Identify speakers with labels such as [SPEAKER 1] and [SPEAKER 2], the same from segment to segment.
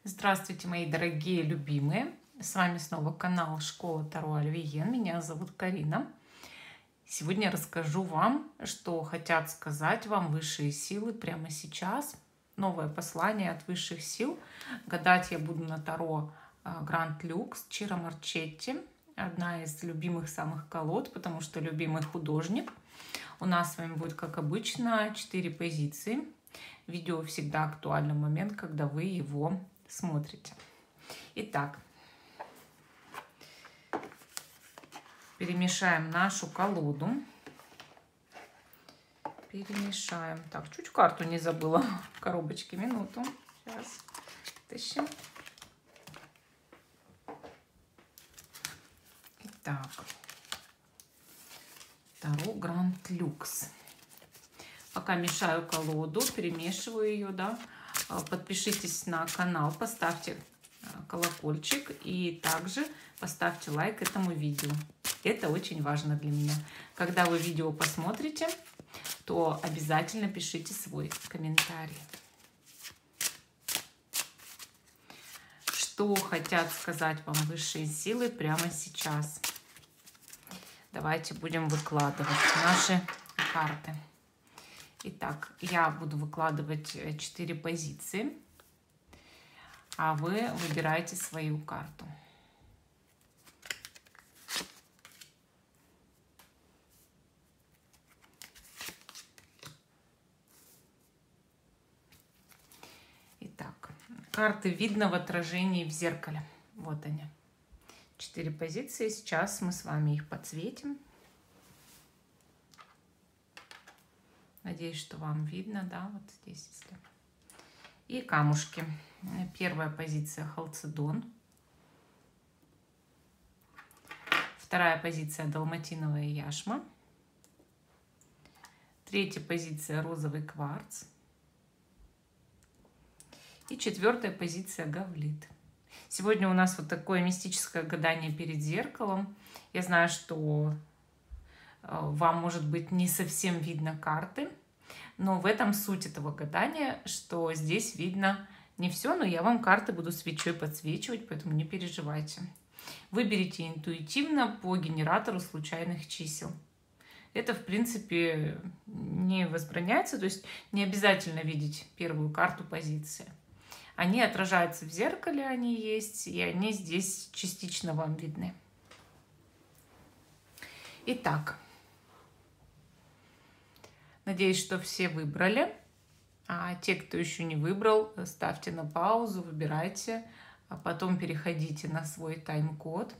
[SPEAKER 1] Здравствуйте, мои дорогие любимые! С вами снова канал Школа Таро Альвиен. Меня зовут Карина. Сегодня я расскажу вам, что хотят сказать вам высшие силы прямо сейчас. Новое послание от высших сил. Гадать я буду на Таро Гранд Люкс Чиро Марчетти. Одна из любимых самых колод, потому что любимый художник. У нас с вами будет, как обычно, 4 позиции. Видео всегда актуальный момент, когда вы его смотрите. Итак, перемешаем нашу колоду. Перемешаем. Так, чуть карту не забыла в коробочке. Минуту. Сейчас тащим. Итак, Таро Гранд Люкс. Пока мешаю колоду, перемешиваю ее, да. Подпишитесь на канал, поставьте колокольчик и также поставьте лайк этому видео. Это очень важно для меня. Когда вы видео посмотрите, то обязательно пишите свой комментарий. Что хотят сказать вам высшие силы прямо сейчас? Давайте будем выкладывать наши карты. Итак, я буду выкладывать 4 позиции, а вы выбираете свою карту. Итак, карты видно в отражении в зеркале. Вот они. 4 позиции. Сейчас мы с вами их подсветим. Надеюсь, что вам видно, да, вот здесь, если. И камушки. Первая позиция халцедон. Вторая позиция далматиновая яшма. Третья позиция розовый кварц. И четвертая позиция гавлит. Сегодня у нас вот такое мистическое гадание перед зеркалом. Я знаю, что вам, может быть, не совсем видно карты, но в этом суть этого гадания, что здесь видно не все, но я вам карты буду свечой подсвечивать, поэтому не переживайте. Выберите интуитивно по генератору случайных чисел. Это, в принципе, не возбраняется, то есть не обязательно видеть первую карту позиции. Они отражаются в зеркале, они есть, и они здесь частично вам видны. Итак, надеюсь, что все выбрали. А те, кто еще не выбрал, ставьте на паузу, выбирайте, а потом переходите на свой тайм-код.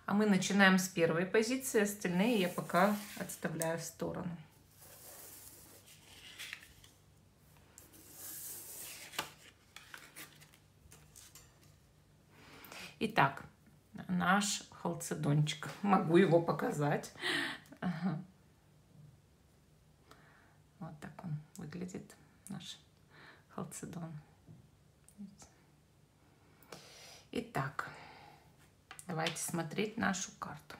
[SPEAKER 1] А мы начинаем с первой позиции, остальные я пока отставляю в сторону. Итак, наш халцедончик. Могу его показать. Ага. Вот так он выглядит, наш халцедон. Итак, давайте смотреть нашу карту.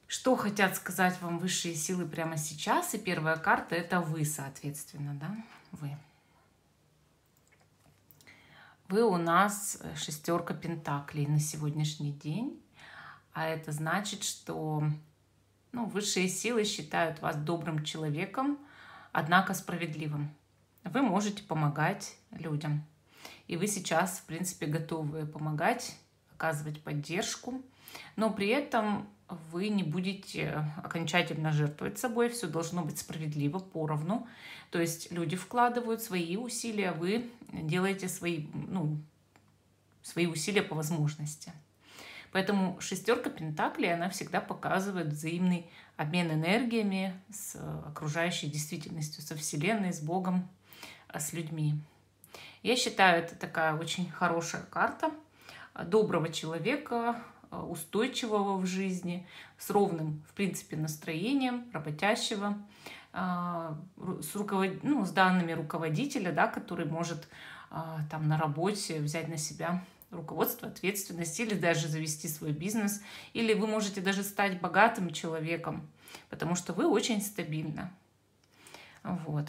[SPEAKER 1] Что хотят сказать вам высшие силы прямо сейчас? И первая карта — это вы, соответственно, да? Вы. Вы у нас шестерка пентаклей на сегодняшний день. А это значит, что высшие силы считают вас добрым человеком, однако справедливым. Вы можете помогать людям. И вы сейчас, в принципе, готовы помогать, оказывать поддержку. Но при этом вы не будете окончательно жертвовать собой. Все должно быть справедливо, поровну. То есть люди вкладывают свои усилия, вы делаете свои усилия по возможности. Поэтому шестерка пентаклей, она всегда показывает взаимный обмен энергиями с окружающей действительностью, со Вселенной, с Богом, с людьми. Я считаю, это такая очень хорошая карта доброго человека, устойчивого в жизни, с ровным, в принципе, настроением, работящего, с данными руководителя, да, который может там на работе взять на себя руководство, ответственность, или даже завести свой бизнес, или вы можете даже стать богатым человеком, потому что вы очень стабильны. Вот.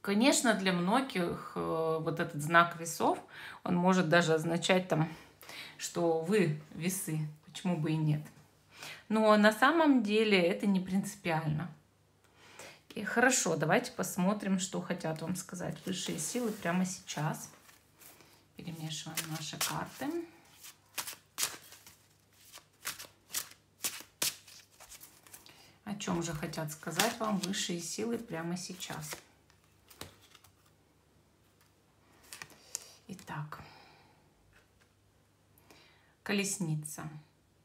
[SPEAKER 1] Конечно, для многих вот этот знак весов, он может даже означать там, что вы весы, почему бы и нет. Но на самом деле это не принципиально. И хорошо, давайте посмотрим, что хотят вам сказать высшие силы прямо сейчас. Перемешиваем наши карты. О чем же хотят сказать вам высшие силы прямо сейчас? Итак, колесница.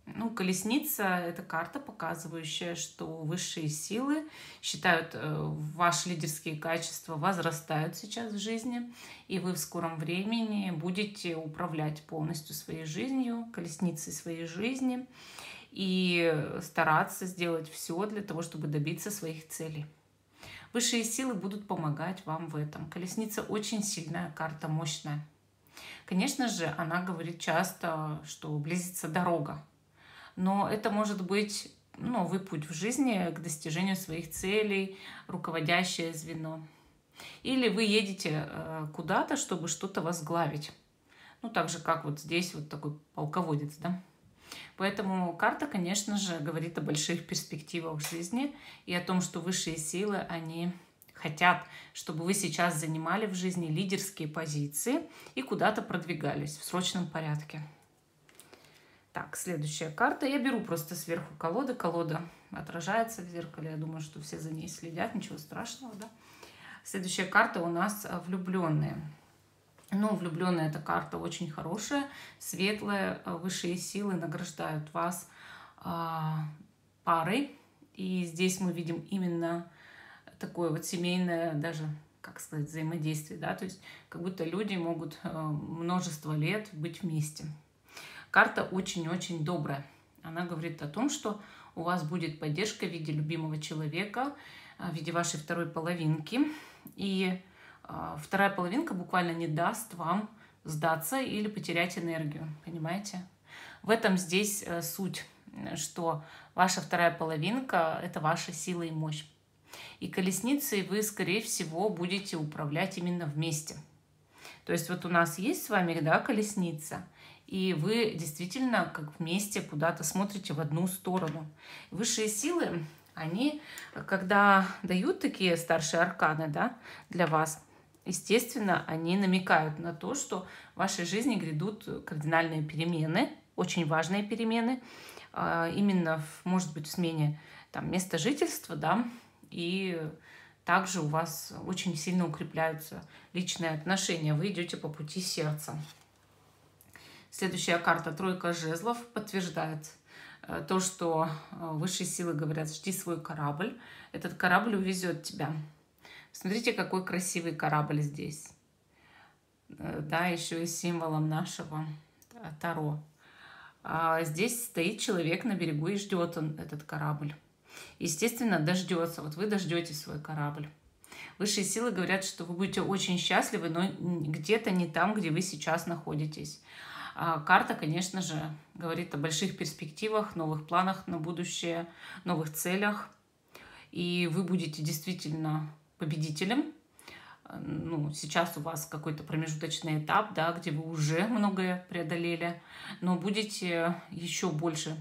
[SPEAKER 1] Ну, колесница — это карта, показывающая, что высшие силы считают, ваши лидерские качества возрастают сейчас в жизни, и вы в скором времени будете управлять полностью своей жизнью, колесницей своей жизни, и стараться сделать все для того, чтобы добиться своих целей. Высшие силы будут помогать вам в этом. Колесница очень сильная карта, мощная. Конечно же, она говорит часто, что близится дорога. Но это может быть новый путь в жизни к достижению своих целей, руководящее звено. Или вы едете куда-то, чтобы что-то возглавить. Ну, так же, как вот здесь вот такой полководец, да? Поэтому карта, конечно же, говорит о больших перспективах в жизни и о том, что высшие силы, они хотят, чтобы вы сейчас занимали в жизни лидерские позиции и куда-то продвигались в срочном порядке. Так, следующая карта. Я беру просто сверху колоды. Колода отражается в зеркале. Я думаю, что все за ней следят. Ничего страшного, да? Следующая карта у нас влюбленные. Ну, влюбленная — эта карта очень хорошая, светлая. Высшие силы награждают вас парой. И здесь мы видим именно такое вот семейное, даже, как сказать, взаимодействие, да? То есть как будто люди могут множество лет быть вместе. Карта очень-очень добрая. Она говорит о том, что у вас будет поддержка в виде любимого человека, в виде вашей второй половинки. И вторая половинка буквально не даст вам сдаться или потерять энергию. Понимаете? В этом здесь суть, что ваша вторая половинка — это ваша сила и мощь. И колесницей вы, скорее всего, будете управлять именно вместе. То есть вот у нас есть с вами, да, колесница, и вы действительно как вместе куда-то смотрите в одну сторону. Высшие силы, они, когда дают такие старшие арканы, да, для вас, естественно, они намекают на то, что в вашей жизни грядут кардинальные перемены, очень важные перемены, именно, может быть, в смене там, места жительства, да, и также у вас очень сильно укрепляются личные отношения, вы идете по пути сердца. Следующая карта, тройка жезлов, подтверждает то, что высшие силы говорят: жди свой корабль, этот корабль увезет тебя. Смотрите, какой красивый корабль здесь. Да, еще и символом нашего Таро. Здесь стоит человек на берегу и ждет он этот корабль. Естественно, дождется. Вот вы дождетесь свой корабль. Высшие силы говорят, что вы будете очень счастливы, но где-то не там, где вы сейчас находитесь. Карта, конечно же, говорит о больших перспективах, новых планах на будущее, новых целях. И вы будете действительно победителем. Ну, сейчас у вас какой-то промежуточный этап, да, где вы уже многое преодолели, но будете еще больше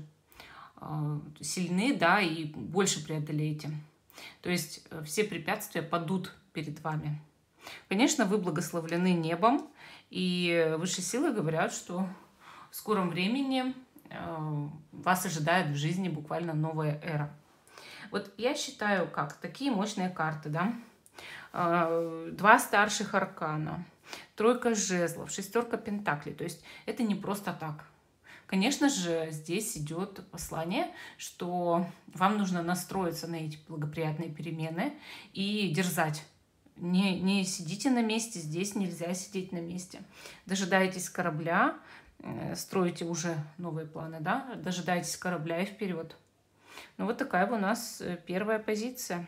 [SPEAKER 1] сильны, да, и больше преодолеете. То есть все препятствия падут перед вами. Конечно, вы благословлены небом, и высшие силы говорят, что в скором времени вас ожидает в жизни буквально новая эра. Вот я считаю, как такие мощные карты, да, два старших аркана, тройка жезлов, шестерка пентаклей. То есть это не просто так. Конечно же, здесь идет послание, что вам нужно настроиться на эти благоприятные перемены и дерзать. Не сидите на месте, здесь нельзя сидеть на месте. Дожидайтесь корабля, строите уже новые планы, да? Дожидайтесь корабля и вперед. Ну вот такая у нас первая позиция.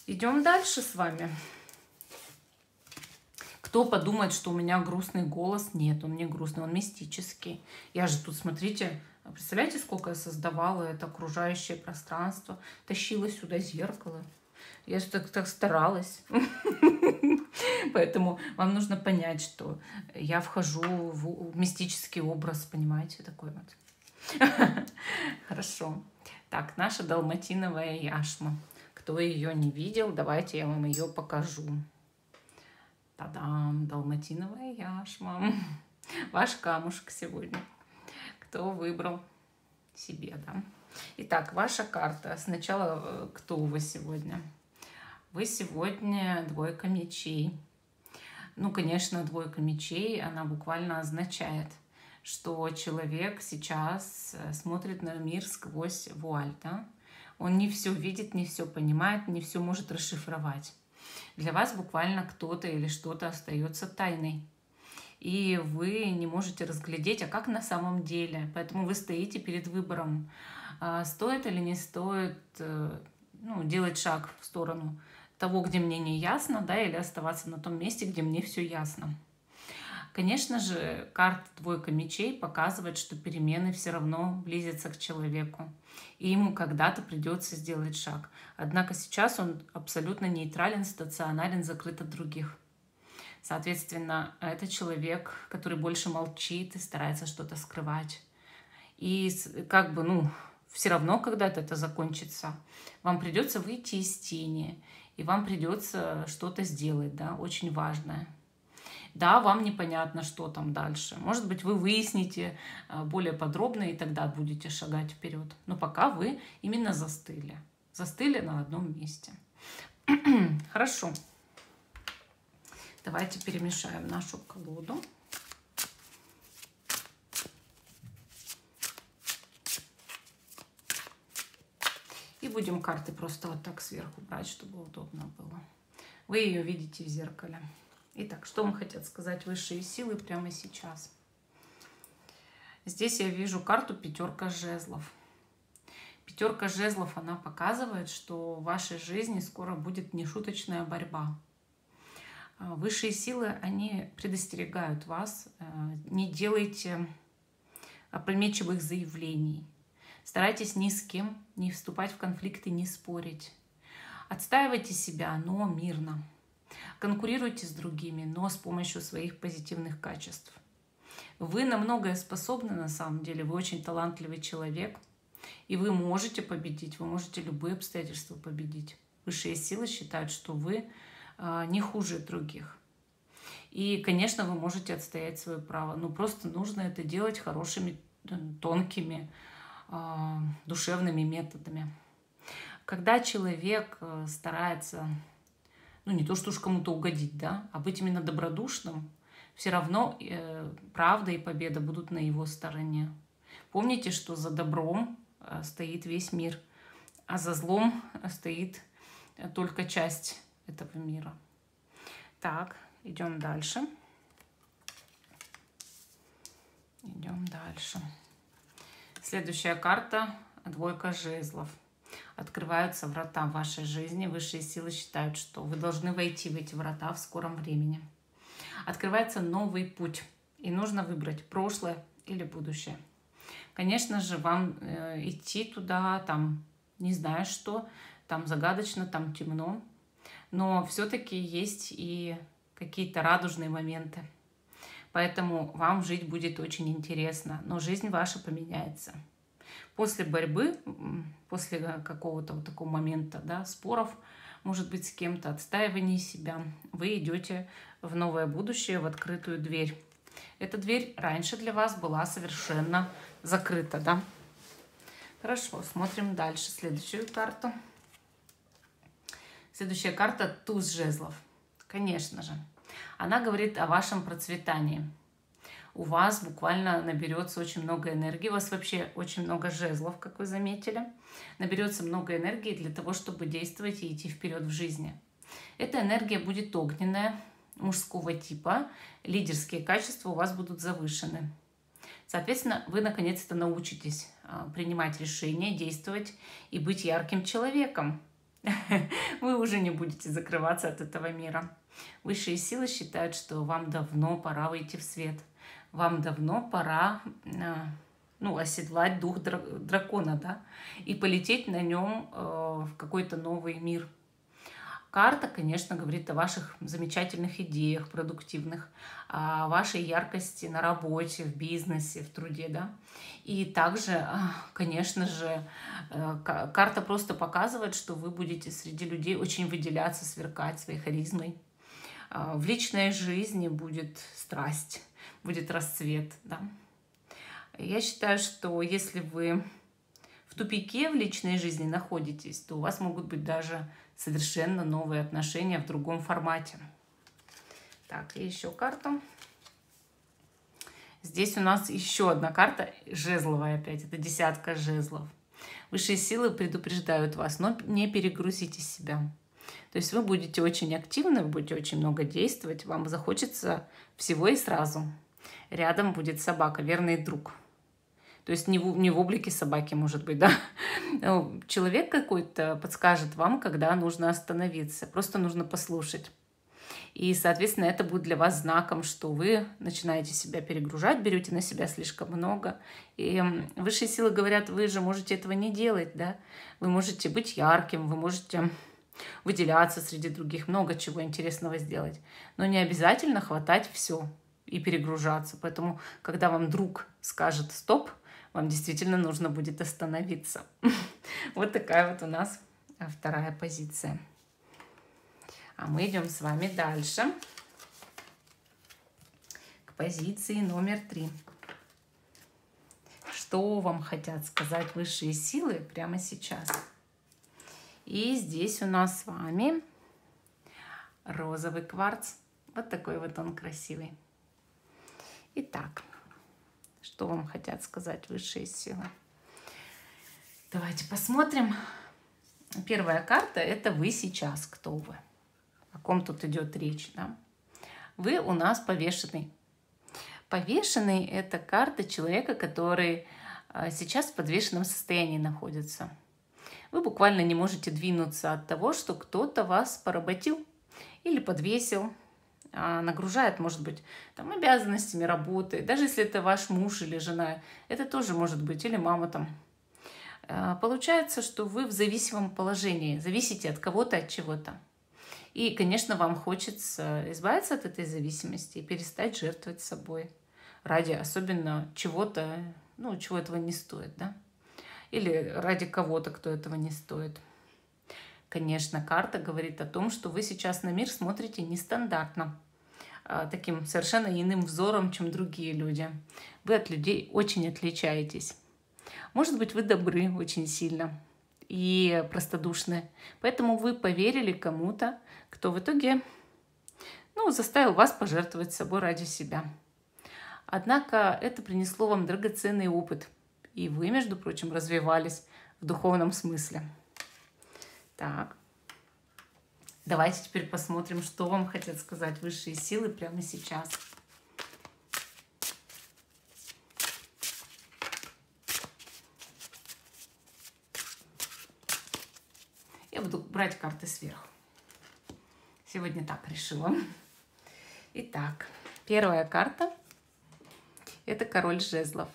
[SPEAKER 1] Идем дальше с вами. Кто подумает, что у меня грустный голос? Нет, он не грустный, он мистический. Я же тут, смотрите, представляете, сколько я создавала это окружающее пространство, тащила сюда зеркало. Я же так старалась. Поэтому вам нужно понять, что я вхожу в мистический образ, понимаете, такой вот. Хорошо. Так, наша далматиновая яшма. Кто ее не видел, давайте я вам ее покажу. Та-дам, далматиновая яшма. Ваш камушек сегодня. Кто выбрал себе, да? Итак, ваша карта. Сначала, кто у вас сегодня? Вы сегодня двойка мечей. Ну, конечно, двойка мечей, она буквально означает, что человек сейчас смотрит на мир сквозь вуаль, да? Он не все видит, не все понимает, не все может расшифровать. Для вас буквально кто-то или что-то остается тайной. И вы не можете разглядеть, а как на самом деле. Поэтому вы стоите перед выбором, стоит или не стоит делать шаг в сторону того, где мне не ясно, да, или оставаться на том месте, где мне все ясно. Конечно же, карта двойка мечей показывает, что перемены все равно близятся к человеку, и ему когда-то придется сделать шаг. Однако сейчас он абсолютно нейтрален, стационарен, закрыт от других. Соответственно, это человек, который больше молчит и старается что-то скрывать. И все равно когда-то это закончится. Вам придется выйти из тени, и вам придется что-то сделать, да, очень важное. Да, вам непонятно, что там дальше. Может быть, вы выясните более подробно, и тогда будете шагать вперед. Но пока вы именно застыли. Застыли на одном месте. Хорошо. Давайте перемешаем нашу колоду. И будем карты просто вот так сверху брать, чтобы удобно было. Вы ее видите в зеркале. Итак, что вам хотят сказать высшие силы прямо сейчас? Здесь я вижу карту пятерка жезлов. Пятерка жезлов, она показывает, что в вашей жизни скоро будет нешуточная борьба. Высшие силы, они предостерегают вас, не делайте опрометчивых заявлений. Старайтесь ни с кем не вступать в конфликты, не спорить. Отстаивайте себя, но мирно. Конкурируйте с другими, но с помощью своих позитивных качеств. Вы на многое способны на самом деле, вы очень талантливый человек, и вы можете победить, вы можете любые обстоятельства победить. Высшие силы считают, что вы не хуже других. И, конечно, вы можете отстоять свое право, но просто нужно это делать хорошими, тонкими, душевными методами. Когда человек старается, не то что уж кому-то угодить, да, а быть именно добродушным, все равно правда и победа будут на его стороне. Помните, что за добром стоит весь мир, а за злом стоит только часть этого мира. Так, идем дальше. Идем дальше. Следующая карта – двойка жезлов. Открываются врата в вашей жизни. Высшие силы считают, что вы должны войти в эти врата в скором времени. Открывается новый путь, и нужно выбрать прошлое или будущее. Конечно же, вам идти туда, там не знаю что, там загадочно, там темно, но все-таки есть и какие-то радужные моменты. Поэтому вам жить будет очень интересно, но жизнь ваша поменяется. После борьбы, после какого-то вот такого момента, да, споров, может быть, с кем-то, отстаивания себя, вы идете в новое будущее, в открытую дверь. Эта дверь раньше для вас была совершенно закрыта, да? Хорошо, смотрим дальше следующую карту. Следующая карта – туз жезлов. Конечно же, она говорит о вашем процветании. У вас буквально наберется очень много энергии. У вас вообще очень много жезлов, как вы заметили. Наберется много энергии для того, чтобы действовать и идти вперед в жизни. Эта энергия будет огненная, мужского типа. Лидерские качества у вас будут завышены. Соответственно, вы наконец-то научитесь принимать решения, действовать и быть ярким человеком. Вы уже не будете закрываться от этого мира. Высшие силы считают, что вам давно пора выйти в свет. Вам давно пора оседлать дух дракона, да, и полететь на нем в какой-то новый мир. Карта, конечно, говорит о ваших замечательных идеях, продуктивных, о вашей яркости на работе, в бизнесе, в труде, да. И также, конечно же, карта просто показывает, что вы будете среди людей очень выделяться, сверкать своей харизмой. В личной жизни будет страсть, будет расцвет, да. Я считаю, что если вы в тупике в личной жизни находитесь, то у вас могут быть даже совершенно новые отношения в другом формате. Так, и еще карту. Здесь у нас еще одна карта, жезловая опять, это 10 жезлов. Высшие силы предупреждают вас, но не перегрузите себя. То есть вы будете очень активны, вы будете очень много действовать, вам захочется всего и сразу. Рядом будет собака, верный друг. То есть не в облике собаки, может быть, да. Человек какой-то подскажет вам, когда нужно остановиться. Просто нужно послушать. И, соответственно, это будет для вас знаком, что вы начинаете себя перегружать, берете на себя слишком много. И высшие силы говорят, вы же можете этого не делать, да. Вы можете быть ярким, вы можете выделяться среди других, много чего интересного сделать. Но не обязательно хватать все и перегружаться. Поэтому, когда вам друг скажет «стоп», вам действительно нужно будет остановиться. Вот такая вот у нас вторая позиция. А мы идем с вами дальше к позиции номер 3. Что вам хотят сказать высшие силы прямо сейчас? И здесь у нас с вами розовый кварц. Вот такой вот он красивый. Итак, что вам хотят сказать высшие силы? Давайте посмотрим. Первая карта – это вы сейчас, кто вы. О ком тут идет речь, да? Вы у нас повешенный. Повешенный – это карта человека, который сейчас в подвешенном состоянии находится. Вы буквально не можете двинуться от того, что кто-то вас поработил или подвесил, нагружает, может быть, там, обязанностями работы. Даже если это ваш муж или жена, это тоже может быть, или мама там. Получается, что вы в зависимом положении, зависите от кого-то, от чего-то. И, конечно, вам хочется избавиться от этой зависимости и перестать жертвовать собой ради особенно чего-то, ну, чего этого не стоит, да? Или ради кого-то, кто этого не стоит. Конечно, карта говорит о том, что вы сейчас на мир смотрите нестандартно, таким совершенно иным взором, чем другие люди. Вы от людей очень отличаетесь. Может быть, вы добры очень сильно и простодушны. Поэтому вы поверили кому-то, кто в итоге, ну, заставил вас пожертвовать собой ради себя. Однако это принесло вам драгоценный опыт. И вы, между прочим, развивались в духовном смысле. Так. Давайте теперь посмотрим, что вам хотят сказать высшие силы прямо сейчас. Я буду брать карты сверху. Сегодня так решила. Итак, первая карта – это король жезлов.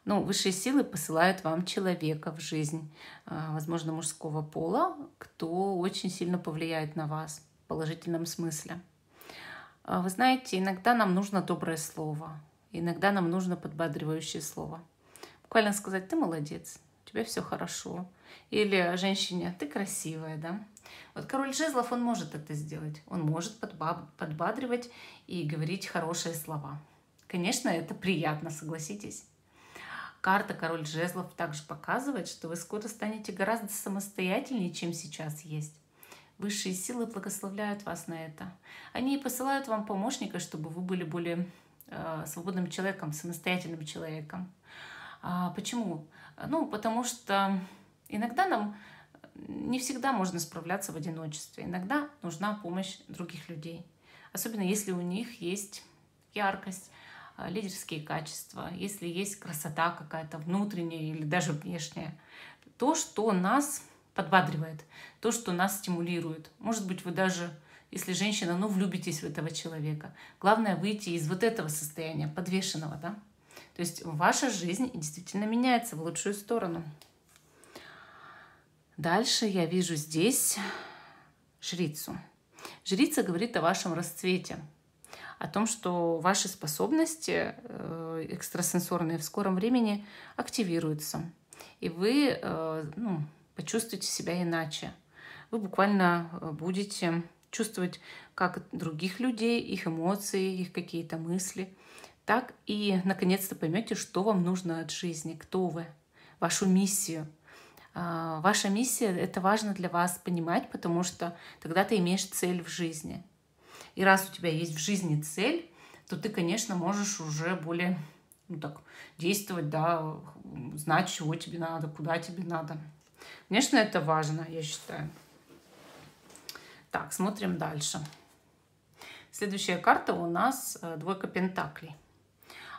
[SPEAKER 1] Ну, высшие силы посылают вам человека в жизнь, возможно, мужского пола, кто очень сильно повлияет на вас в положительном смысле. Вы знаете, иногда нам нужно доброе слово, иногда нам нужно подбадривающее слово. Буквально сказать: ты молодец, у тебя все хорошо. Или женщине: ты красивая, да? Вот король жезлов, он может это сделать. Он может подбадривать и говорить хорошие слова. Конечно, это приятно, согласитесь. Карта король жезлов также показывает, что вы скоро станете гораздо самостоятельнее, чем сейчас есть. Высшие силы благословляют вас на это. Они посылают вам помощника, чтобы вы были более свободным человеком, самостоятельным человеком. Почему? Ну, потому что иногда нам не всегда можно справляться в одиночестве. Иногда нужна помощь других людей. Особенно если у них есть яркость, лидерские качества, если есть красота какая-то внутренняя или даже внешняя. То, что нас подбадривает, то, что нас стимулирует. Может быть, вы даже, если женщина, ну, влюбитесь в этого человека. Главное выйти из вот этого состояния, подвешенного, да? То есть ваша жизнь действительно меняется в лучшую сторону. Дальше я вижу здесь жрицу. Жрица говорит о вашем расцвете, о том, что ваши способности экстрасенсорные в скором времени активируются, и вы почувствуете себя иначе. Вы буквально будете чувствовать как других людей, их эмоции, их какие-то мысли, так и наконец-то поймете, что вам нужно от жизни, кто вы, вашу миссию. Ваша миссия — это важно для вас понимать, потому что тогда ты имеешь цель в жизни. И раз у тебя есть в жизни цель, то ты, конечно, можешь уже более действовать, да, знать, чего тебе надо, куда тебе надо. Конечно, это важно, я считаю. Так, смотрим дальше. Следующая карта у нас двойка пентаклей.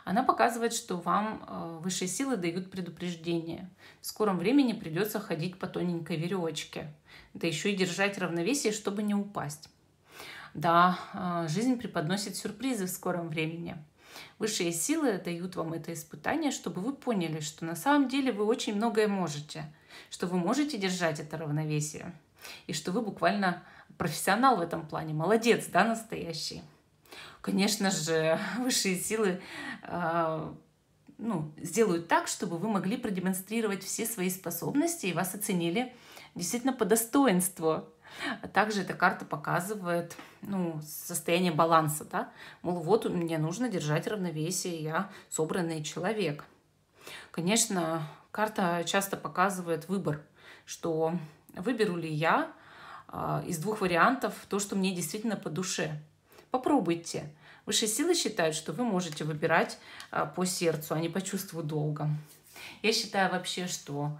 [SPEAKER 1] Она показывает, что вам высшие силы дают предупреждение. В скором времени придется ходить по тоненькой веревочке, да еще и держать равновесие, чтобы не упасть. Да, жизнь преподносит сюрпризы в скором времени. Высшие силы дают вам это испытание, чтобы вы поняли, что на самом деле вы очень многое можете, что вы можете держать это равновесие, и что вы буквально профессионал в этом плане, молодец, да, настоящий. Конечно же, высшие силы сделают так, чтобы вы могли продемонстрировать все свои способности и вас оценили действительно по достоинству. А также эта карта показывает состояние баланса, да? Мол, вот мне нужно держать равновесие, я собранный человек. Конечно, карта часто показывает выбор, что выберу ли я из двух вариантов то, что мне действительно по душе. Попробуйте. Высшие силы считают, что вы можете выбирать по сердцу, а не по чувству долга. Я считаю вообще, что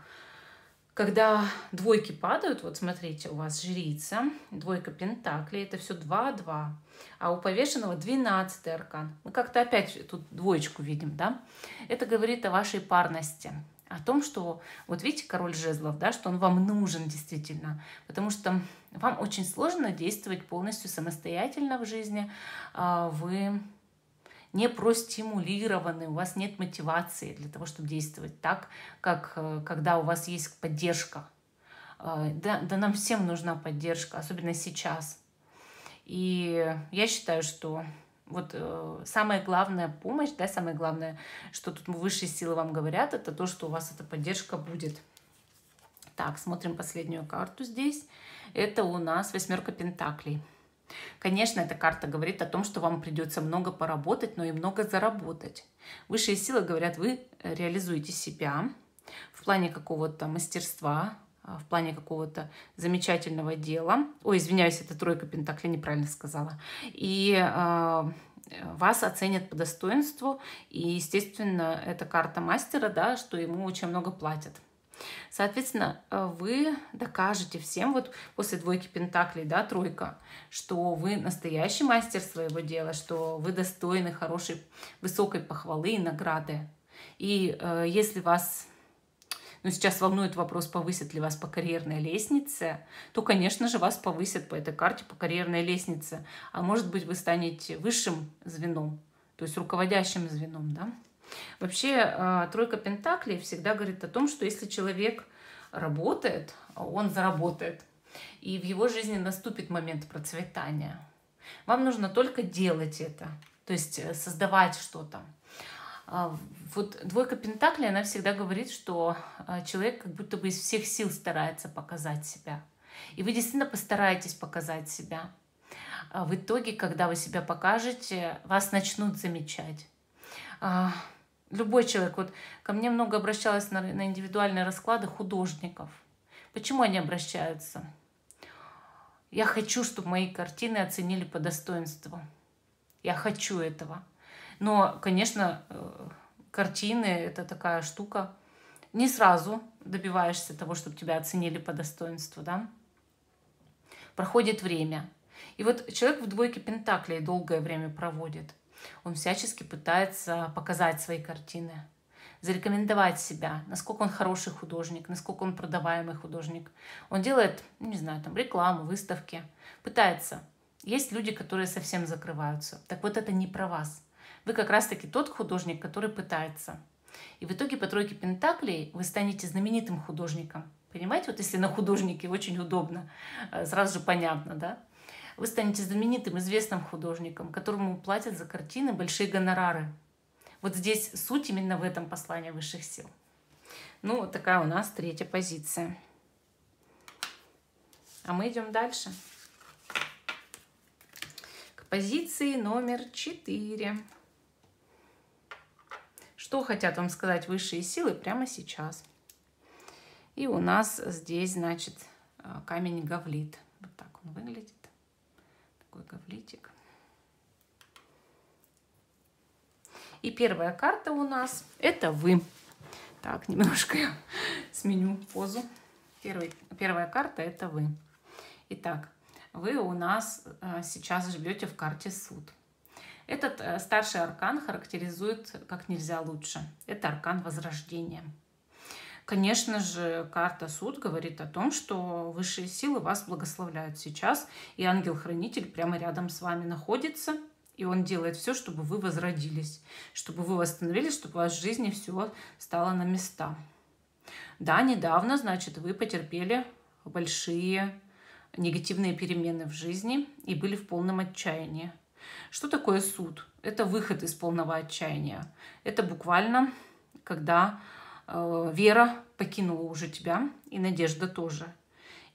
[SPEAKER 1] когда двойки падают, вот смотрите, у вас жрица, двойка пентаклей, это все 2-2, а у повешенного 12-й аркан. Мы как-то опять тут двоечку видим, да? Это говорит о вашей парности, о том, что, вот видите, король жезлов, да, что он вам нужен действительно, потому что вам очень сложно действовать полностью самостоятельно в жизни, вы не простимулированы, у вас нет мотивации для того, чтобы действовать так, как когда у вас есть поддержка. Да, нам всем нужна поддержка, особенно сейчас. И я считаю, что вот самая главная помощь, да, самое главное, что тут высшие силы вам говорят, это то, что у вас эта поддержка будет. Так, смотрим последнюю карту здесь. Это у нас восьмерка пентаклей. Конечно, эта карта говорит о том, что вам придется много поработать, но и много заработать. Высшие силы говорят, вы реализуете себя в плане какого-то мастерства, в плане какого-то замечательного дела. Ой, извиняюсь, это тройка пентаклей, неправильно сказала. И вас оценят по достоинству. И, естественно, это карта мастера, да, что ему очень много платят. Соответственно, вы докажете всем, вот после двойки пентаклей, да, тройка, что вы настоящий мастер своего дела, что вы достойны хорошей, высокой похвалы и награды. И если вас, сейчас волнует вопрос, повысят ли вас по карьерной лестнице, то, конечно же, вас повысят по этой карте по карьерной лестнице. А может быть, вы станете высшим звеном, то есть руководящим звеном, да. Вообще, тройка пентаклей всегда говорит о том, что если человек работает, он заработает. И в его жизни наступит момент процветания. Вам нужно только делать это, то есть создавать что-то. Вот двойка пентаклей, она всегда говорит, что человек как будто бы из всех сил старается показать себя. И вы действительно постараетесь показать себя. В итоге, когда вы себя покажете, вас начнут замечать. Любой человек, вот ко мне много обращалось на индивидуальные расклады художников. Почему они обращаются? Я хочу, чтобы мои картины оценили по достоинству. Я хочу этого. Но, конечно, картины — это такая штука. Не сразу добиваешься того, чтобы тебя оценили по достоинству, да? Проходит время. И вот человек в двойке пентаклей долгое время проводит. Он всячески пытается показать свои картины, зарекомендовать себя, насколько он хороший художник, насколько он продаваемый художник. Он делает, рекламу, выставки, пытается. Есть люди, которые совсем закрываются. Так вот, это не про вас. Вы как раз-таки тот художник, который пытается. И в итоге по тройке пентаклей вы станете знаменитым художником, Понимаете, вот если на художнике очень удобно, сразу же понятно, да? Вы станете знаменитым, известным художником, которому платят за картины большие гонорары. Вот здесь суть именно в этом послании высших сил. Ну, вот такая у нас третья позиция. А мы идем дальше. К позиции номер 4. Что хотят вам сказать высшие силы прямо сейчас? И у нас здесь, значит, камень гавлит. Вот так он выглядит. Такой гавлитик. И первая карта у нас – это вы. Так, немножко я сменю позу. Первая карта – это вы. Итак, вы у нас сейчас живете в карте суд. Этот старший аркан характеризует как нельзя лучше. Это аркан возрождения. Конечно же, карта суд говорит о том, что высшие силы вас благословляют сейчас, и ангел-хранитель прямо рядом с вами находится, и он делает все, чтобы вы возродились, чтобы вы восстановились, чтобы у вас в жизни все стало на места. Да, недавно, значит, вы потерпели большие негативные перемены в жизни и были в полном отчаянии. Что такое суд? Это выход из полного отчаяния. Это буквально, когда вера покинула уже тебя, и надежда тоже.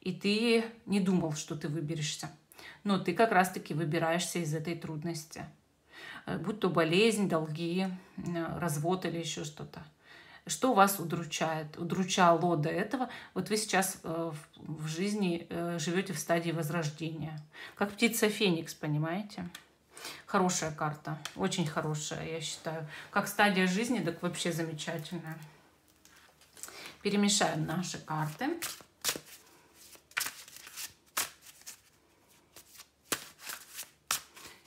[SPEAKER 1] И ты не думал, что ты выберешься. Но ты как раз-таки выбираешься из этой трудности. Будь то болезнь, долги, развод или еще что-то. Что вас удручает? Удручало до этого. Вот вы сейчас в жизни живете в стадии возрождения. Как птица Феникс, понимаете? Хорошая карта. Очень хорошая, я считаю. Как стадия жизни, так вообще замечательная. Перемешаем наши карты.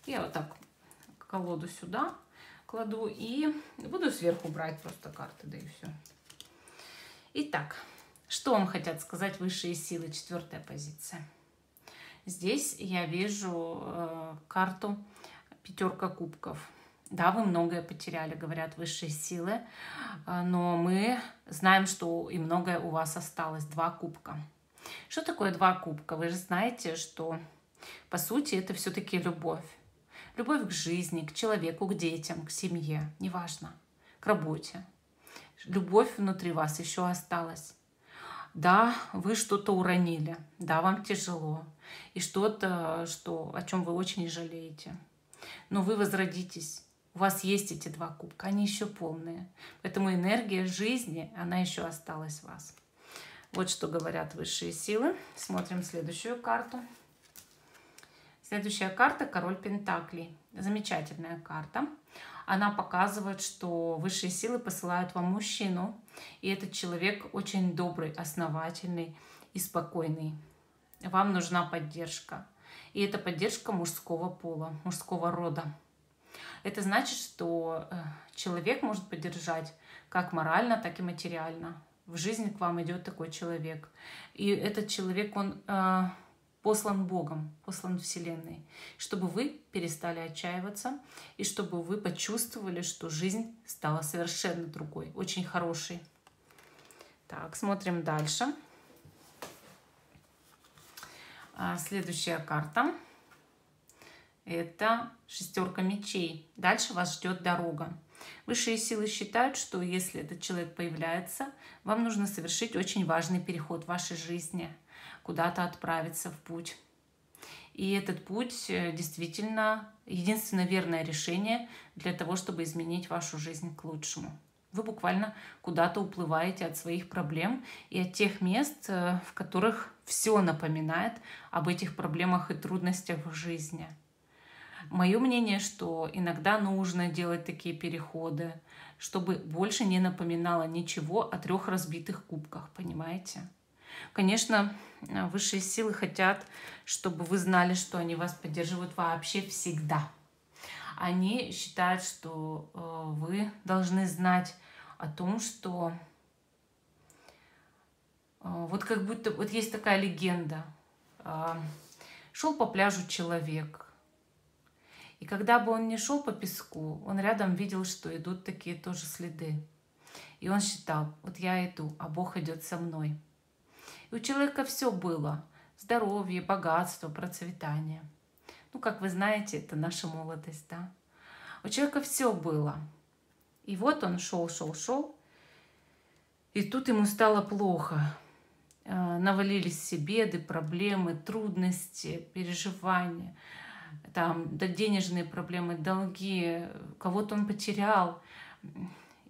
[SPEAKER 1] Я вот так колоду сюда кладу и буду сверху брать просто карты, да и все. Итак, что вам хотят сказать высшие силы? Четвертая позиция. Здесь я вижу карту пятерка кубков. Да, вы многое потеряли, говорят высшие силы, но мы знаем, что и многое у вас осталось. 2 кубка. Что такое 2 кубка? Вы же знаете, что по сути это все-таки любовь. Любовь к жизни, к человеку, к детям, к семье, неважно, к работе. Любовь внутри вас еще осталась. Да, вы что-то уронили, да, вам тяжело, и что-то, о чем вы очень жалеете. Но вы возродитесь. У вас есть эти 2 кубка, они еще полные. Поэтому энергия жизни, она еще осталась в вас. Вот что говорят высшие силы. Смотрим следующую карту. Следующая карта – король пентаклей. Замечательная карта. Она показывает, что высшие силы посылают вам мужчину. И этот человек очень добрый, основательный и спокойный. Вам нужна поддержка. И это поддержка мужского пола, мужского рода. Это значит, что человек может поддержать как морально, так и материально. В жизнь к вам идет такой человек. И этот человек, он послан Богом, послан Вселенной, чтобы вы перестали отчаиваться и чтобы вы почувствовали, что жизнь стала совершенно другой, очень хорошей. Так, смотрим дальше. Следующая карта. Это 6 мечей. Дальше вас ждет дорога. Высшие силы считают, что если этот человек появляется, вам нужно совершить очень важный переход в вашей жизни, куда-то отправиться в путь. И этот путь действительно единственно верное решение для того, чтобы изменить вашу жизнь к лучшему. Вы буквально куда-то уплываете от своих проблем и от тех мест, в которых все напоминает об этих проблемах и трудностях в жизни. Мое мнение, что иногда нужно делать такие переходы, чтобы больше не напоминало ничего о 3 разбитых кубках, понимаете? Конечно, высшие силы хотят, чтобы вы знали, что они вас поддерживают вообще всегда. Они считают, что вы должны знать о том, что вот как будто вот есть такая легенда. Шел по пляжу человек. И когда бы он не шел по песку, он рядом видел, что идут такие тоже следы. И он считал, вот я иду, а Бог идет со мной. И у человека все было. Здоровье, богатство, процветание. Ну, как вы знаете, это наша молодость, да. У человека все было. И вот он шел, и тут ему стало плохо. Навалились все беды, проблемы, трудности, переживания, там, да, денежные проблемы, долги, кого-то он потерял.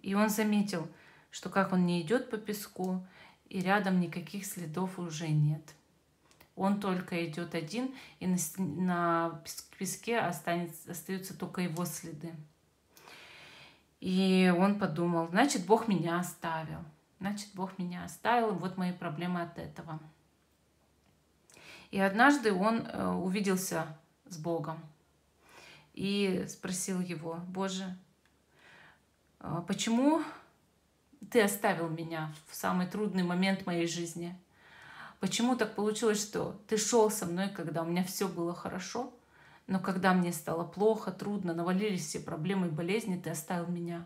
[SPEAKER 1] И он заметил, что как он не идет по песку, и рядом никаких следов уже нет. Он только идет один, и на песке остаются только его следы. И он подумал, значит, Бог меня оставил. Значит, Бог меня оставил, и вот мои проблемы от этого. И однажды он увиделся с Богом и спросил его: Боже, почему ты оставил меня в самый трудный момент моей жизни? Почему так получилось, что ты шел со мной, когда у меня все было хорошо, но когда мне стало плохо, трудно, навалились все проблемы и болезни, ты оставил меня?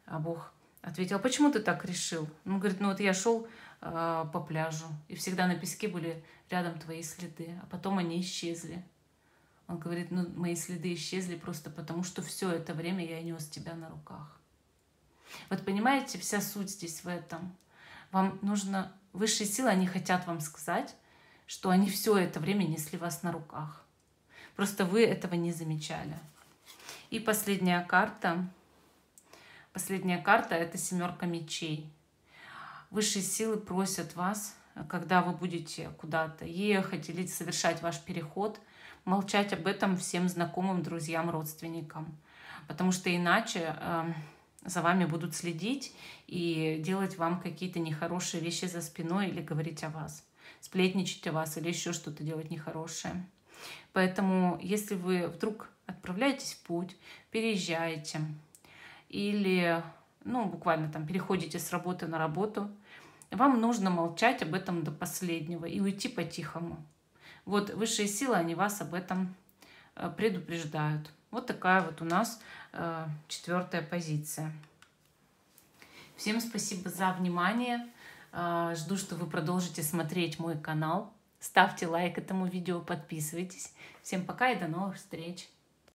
[SPEAKER 1] А Бог ответил: почему ты так решил? Он говорит: ну вот я шел по пляжу, и всегда на песке были рядом твои следы, а потом они исчезли. Он говорит: ну мои следы исчезли просто потому, что все это время я нес тебя на руках. Вот понимаете, вся суть здесь в этом. Вам нужно, высшие силы, они хотят вам сказать, что они все это время несли вас на руках. Просто вы этого не замечали. И последняя карта. Последняя карта — это 7 мечей. Высшие силы просят вас, когда вы будете куда-то ехать или совершать ваш переход, молчать об этом всем знакомым, друзьям, родственникам. Потому что иначе за вами будут следить и делать вам какие-то нехорошие вещи за спиной или говорить о вас, сплетничать о вас или еще что-то делать нехорошее. Поэтому, если вы вдруг отправляетесь в путь, переезжаете или, ну, буквально там переходите с работы на работу, вам нужно молчать об этом до последнего и уйти по-тихому. Вот высшие силы, они вас об этом предупреждают. Вот такая вот у нас 4-я позиция. Всем спасибо за внимание. Жду, что вы продолжите смотреть мой канал. Ставьте лайк этому видео, подписывайтесь. Всем пока и до новых встреч!